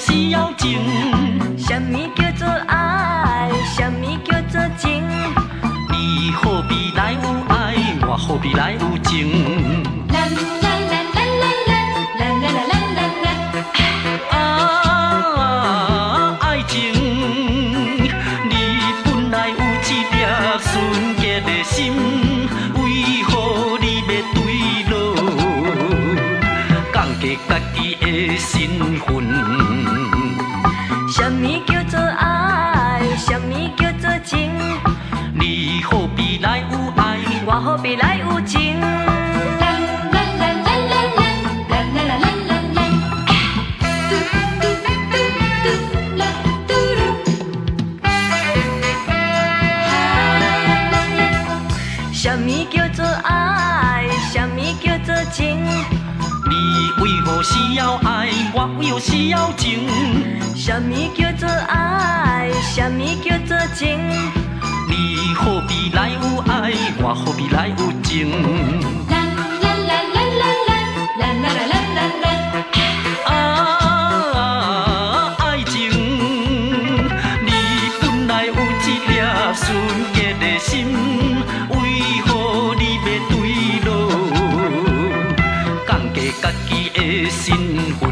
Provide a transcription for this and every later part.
需要情？什么叫做爱？什么叫做情？你何必来有爱，我何必来有情？啦啦啦啦啦啦啦啦啦啦啦啦。啊，爱情，你本来有一粒纯洁的心，为何你要对落，降低家己的身份？什么叫做爱？什么叫做情？你何必来有爱，我何必来有情？啦啦啦啦啦啦啦啦啦啦啦。嘟嘟嘟嘟啦嘟噜。什么叫做爱？什么叫做情？你为何需要爱，我又需要情？什么叫做爱？什么叫做情？你何必来有爱，我何必来有情？啦啦啦啦啦啦啦啦啦啦啦。啊，爱情，你本来有一粒纯洁的心，为何你要对落，降低家己的身份？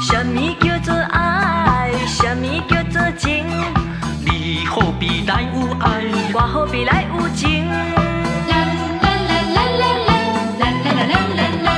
什么叫做爱？什么叫做情？你何必来有爱，我何必来有情？啦啦啦啦啦啦啦啦啦啦啦。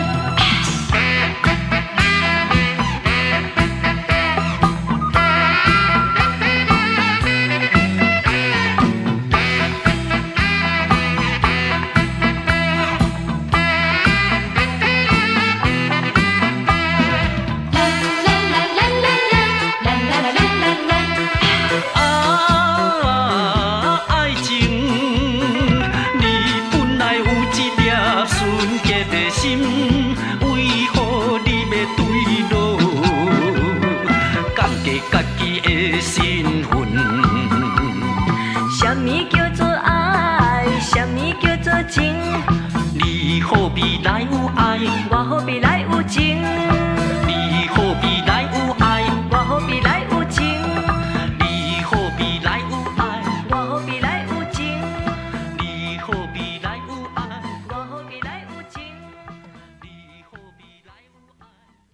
啊，爱情，你本来有一粒纯洁的心，为何你要对落，降低家己的身份？什么叫做爱？什么叫做情？你何必来有爱，我何必来